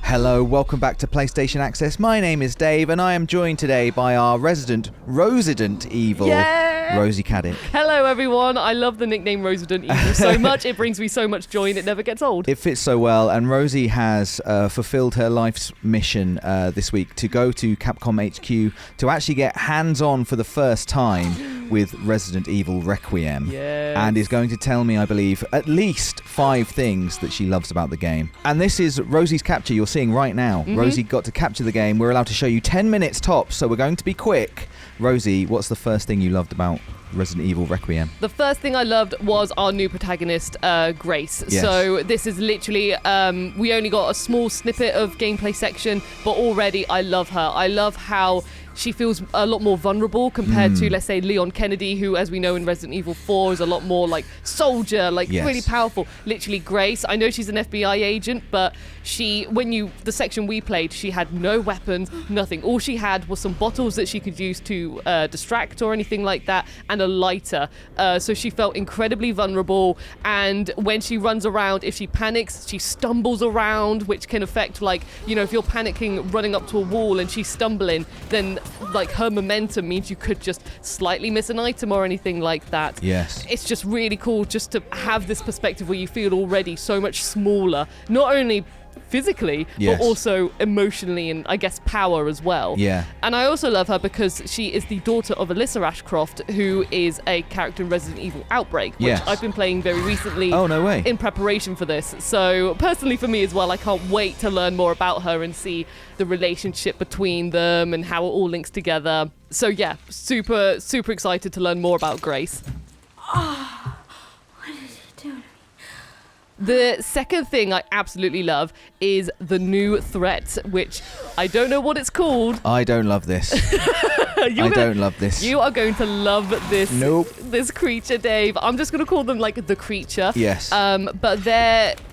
Hello, welcome back to PlayStation Access. My name is Dave, and I am joined today by our resident Rosie-dent Evil, Rosie Caddick. Hello, everyone. I love the nickname Rosie-dent Evil so much. It brings me so much joy, and it never gets old. It fits so well, and Rosie has fulfilled her life's mission this week to go to Capcom HQ to actually get hands-on for the first time with Resident Evil Requiem. Yes. And is going to tell me, I believe, at least 5 things that she loves about the game. And this is Rosie's capture you're seeing right now. Mm-hmm. Rosie got to capture the game. We're allowed to show you 10 minutes tops, so we're going to be quick. Rosie, what's the first thing you loved about Resident Evil Requiem? The first thing I loved was our new protagonist, Grace. Yes. So this is literally, we only got a small snippet of gameplay section, but already I love her. I love how she feels a lot more vulnerable compared to, let's say, Leon Kennedy, who, as we know in Resident Evil 4, is a lot more like soldier, like really powerful. Literally, Grace, I know she's an FBI agent, but the section we played, she had no weapons, nothing. All she had was some bottles that she could use to distract or anything like that, and a lighter. So she felt incredibly vulnerable, and when she runs around, if she panics, she stumbles around, which can affect, like, if you're panicking running up to a wall and she's stumbling, then like her momentum means you could just slightly miss an item or anything like that. Yes. It's just really cool just to have this perspective where you feel already so much smaller, not only physically, but also emotionally and I guess power as well. Yeah. And I also love her because she is the daughter of Alyssa Ashcroft, who is a character in Resident Evil Outbreak, which I've been playing very recently. Oh, no way. In preparation for this. So personally for me as well, I can't wait to learn more about her and see the relationship between them and how it all links together. So yeah, super, super excited to learn more about Grace. The second thing I absolutely love is the new threat, which I don't know what it's called. I don't love this. I don't love this. You are going to love this. Nope. This creature, Dave. I'm just going to call them like the creature. Yes. But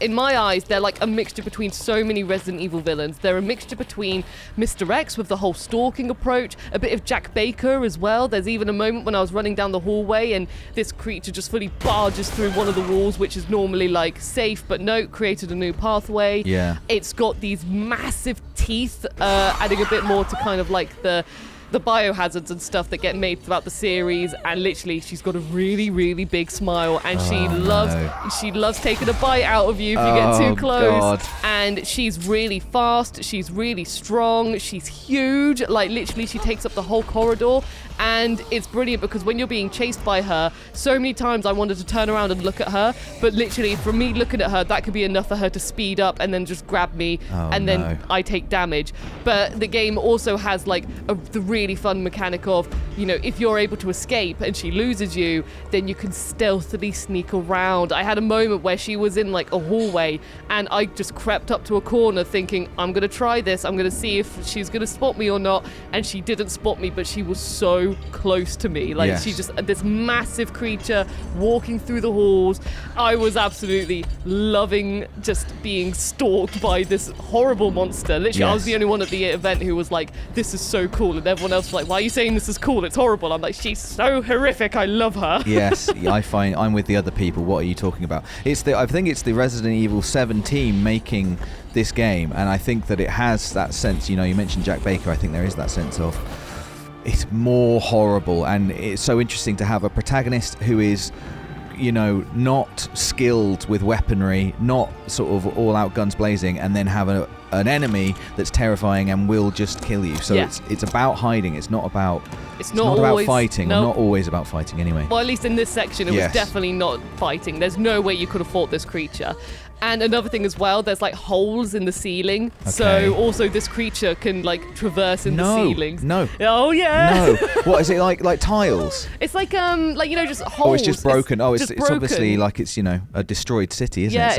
in my eyes, they're like a mixture between so many Resident Evil villains. They're a mixture between Mr. X with the whole stalking approach, a bit of Jack Baker as well. There's even a moment when I was running down the hallway and this creature just fully barges through one of the walls, which is normally like safe, but no, created a new pathway. Yeah. It's got these massive teeth, adding a bit more to kind of like the biohazards and stuff that get made throughout the series, and literally she's got a really, really big smile, and she loves taking a bite out of you if you get too close. God. And she's really fast, she's really strong, she's huge, like literally she takes up the whole corridor. And it's brilliant because when you're being chased by her, so many times I wanted to turn around and look at her, but literally for me looking at her, that could be enough for her to speed up and then just grab me, then I take damage. But the game also has like the really fun mechanic of, if you're able to escape and she loses you, then you can stealthily sneak around. I had a moment where she was in like a hallway and I just crept up to a corner thinking, I'm going to try this, I'm going to see if she's going to spot me or not, and she didn't spot me, but she was so close to me. Like she just, this massive creature walking through the halls. I was absolutely loving just being stalked by this horrible monster. Literally, I was the only one at the event who was like, this is so cool, and everyone else was like, why are you saying this is cool? It's horrible. I'm like, she's so horrific. I love her. Yes, I'm with the other people. What are you talking about? I think it's the Resident Evil 7 team making this game, and I think that it has that sense. You mentioned Jack Baker. I think there is that sense of it's more horrible, and it's so interesting to have a protagonist who is, not skilled with weaponry, not sort of all out guns blazing, and then have an enemy that's terrifying and will just kill you. So it's about hiding. It's not about fighting. Nope. Or not always about fighting anyway. Well, at least in this section, it was definitely not fighting. There's no way you could have fought this creature. And another thing as well, there's like holes in the ceiling. Okay. So also this creature can like traverse in the ceilings. No. Oh yeah. No. What is it like tiles? It's like just holes. Oh, it's just broken. It's broken. Obviously like it's a destroyed city, isn't it? Yeah,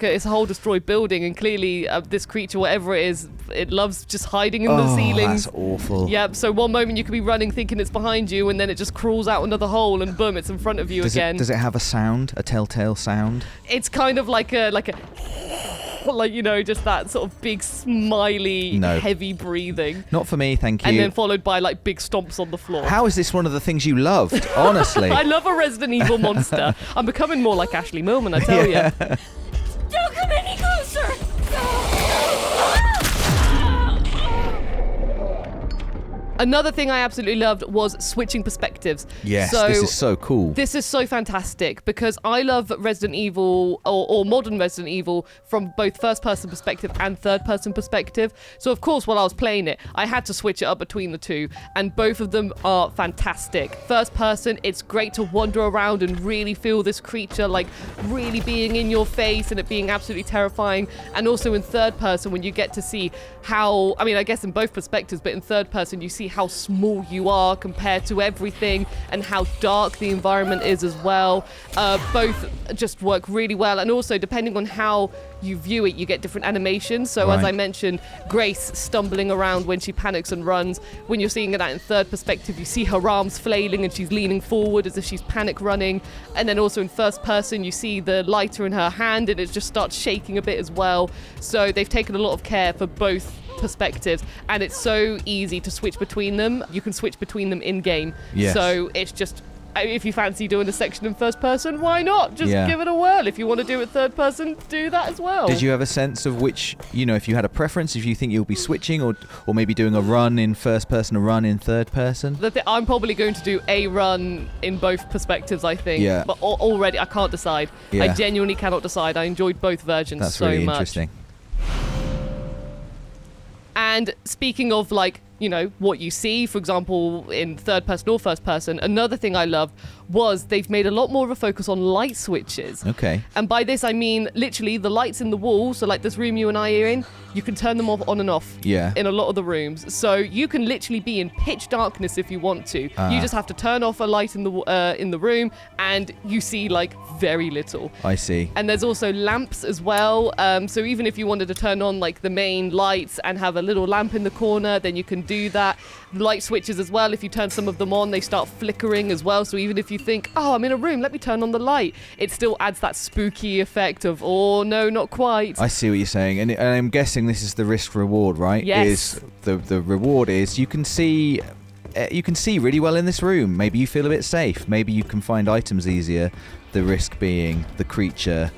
it's a whole destroyed building, and clearly this creature, whatever it is, it loves just hiding in the ceilings. That's awful. Yep. So one moment you could be running thinking it's behind you, and then it just crawls out another hole, and boom, it's in front of you again. Does it have a sound? A telltale sound? It's kind of like a like, you know, just that sort of big smiley, heavy breathing. Not for me, thank you. And then followed by like big stomps on the floor. How is this one of the things you loved? Honestly, I love a Resident Evil monster. I'm becoming more like Ashley Millman, I tell you. Don't come any closer. Another thing I absolutely loved was switching perspectives. Yes, so this is so cool. This is so fantastic because I love Resident Evil or modern Resident Evil from both first-person perspective and third-person perspective. So, of course, while I was playing it, I had to switch it up between the two, and both of them are fantastic. First person, it's great to wander around and really feel this creature like really being in your face and it being absolutely terrifying. And also in third person, when you get to see how, I mean, I guess in both perspectives, but in third person, you see how small you are compared to everything and how dark the environment is as well. Both just work really well, and also depending on how you view it, you get different animations. So as I mentioned, Grace stumbling around when she panics and runs. When you're seeing that in third perspective, you see her arms flailing and she's leaning forward as if she's panic running. And then also in first person, you see the lighter in her hand and it just starts shaking a bit as well. So they've taken a lot of care for both perspectives, and it's so easy to switch between them. You can switch between them in game. Yes. So it's just, if you fancy doing a section in first person, why not? Just give it a whirl. If you want to do it third person, do that as well. Did you have a sense of which, you know, if you had a preference, if you think you'll be switching or maybe doing a run in first person, a run in third person? I'm probably going to do a run in both perspectives, I think. Yeah. But already, I can't decide. Yeah. I genuinely cannot decide. I enjoyed both versions That's so really much. interesting. And speaking of, like, you know, what you see, for example, in third person or first person, another thing I loved was they've made a lot more of a focus on light switches. Okay. And by this, I mean literally the lights in the wall. So like this room you and I are in, you can turn them off on and off in a lot of the rooms. So you can literally be in pitch darkness if you want to. You just have to turn off a light in the room and you see like very little. I see. And there's also lamps as well. So even if you wanted to turn on like the main lights and have a little lamp in the corner, then you can do that. Light switches as well, if you turn some of them on, they start flickering as well. So even if you think, oh, I'm in a room, let me turn on the light, it still adds that spooky effect of, oh no, not quite. I see what you're saying, and I'm guessing this is the risk reward, right? Yes. The reward is you can see really well in this room. Maybe you feel a bit safe. Maybe you can find items easier. The risk being the creature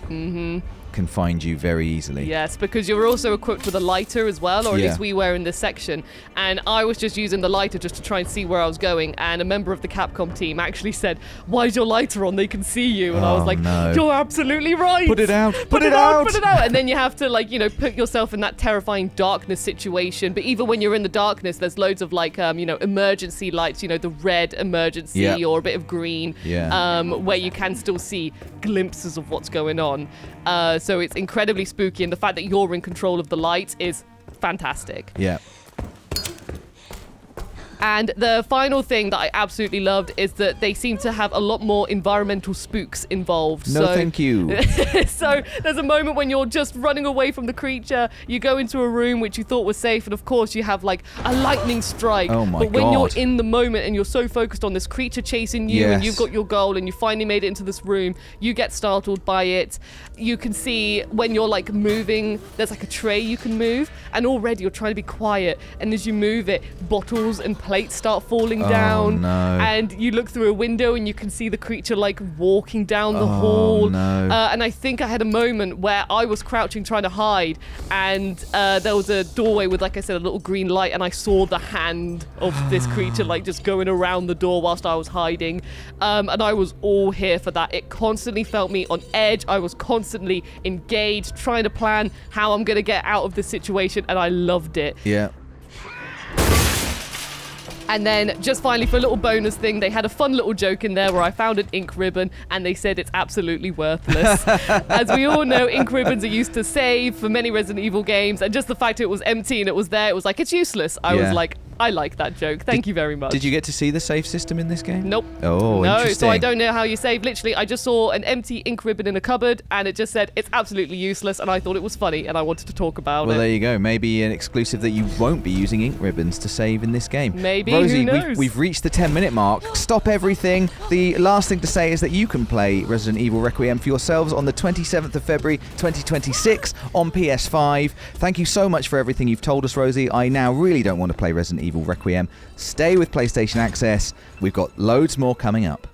can find you very easily. Yes, because you're also equipped with a lighter as well, or at least we were in this section. And I was just using the lighter just to try and see where I was going. And a member of the Capcom team actually said, "Why is your lighter on? They can see you." And I was like, no. "You're absolutely right. Put it out. Put it out. Put it out." And then you have to, like, you know, put yourself in that terrifying darkness situation. But even when you're in the darkness, there's loads of like, you know, emergency lights. You know, the red emergency or a bit of green, where you can still see glimpses of what's going on. So it's incredibly spooky, and the fact that you're in control of the light is fantastic. Yeah. And the final thing that I absolutely loved is that they seem to have a lot more environmental spooks involved. No, thank you. So there's a moment when you're just running away from the creature, you go into a room which you thought was safe, and of course you have like a lightning strike. Oh my But when God. you're in the moment and you're so focused on this creature chasing you and you've got your goal and you finally made it into this room, you get startled by it. You can see when you're like moving, there's like a tray you can move, and already you're trying to be quiet, and as you move it, bottles and plates start falling down, and you look through a window and you can see the creature like walking down the hall. And I think I had a moment where I was crouching trying to hide, and there was a doorway with, like I said, a little green light, and I saw the hand of this creature like just going around the door whilst I was hiding, and I was all here for that. It constantly felt me on edge. I was constantly engaged, trying to plan how I'm gonna get out of this situation, and I loved it. Yeah. And then just finally, for a little bonus thing, they had a fun little joke in there where I found an ink ribbon and they said it's absolutely worthless. As we all know, ink ribbons are used to save for many Resident Evil games, and just the fact it was empty and it was there, it was like, it's useless. I was like, I like that joke. Thank you very much. Did you get to see the save system in this game? Nope. Oh, no, interesting. so I don't know how you save. Literally, I just saw an empty ink ribbon in a cupboard, and it just said it's absolutely useless, and I thought it was funny, and I wanted to talk about it. Well, there you go. Maybe an exclusive that you won't be using ink ribbons to save in this game. Maybe, Rosie, who knows? we've reached the 10-minute mark. Stop everything. The last thing to say is that you can play Resident Evil Requiem for yourselves on the 27th of February 2026 on PS5. Thank you so much for everything you've told us, Rosie. I now really don't want to play Resident Evil Requiem. Stay with PlayStation Access. We've got loads more coming up.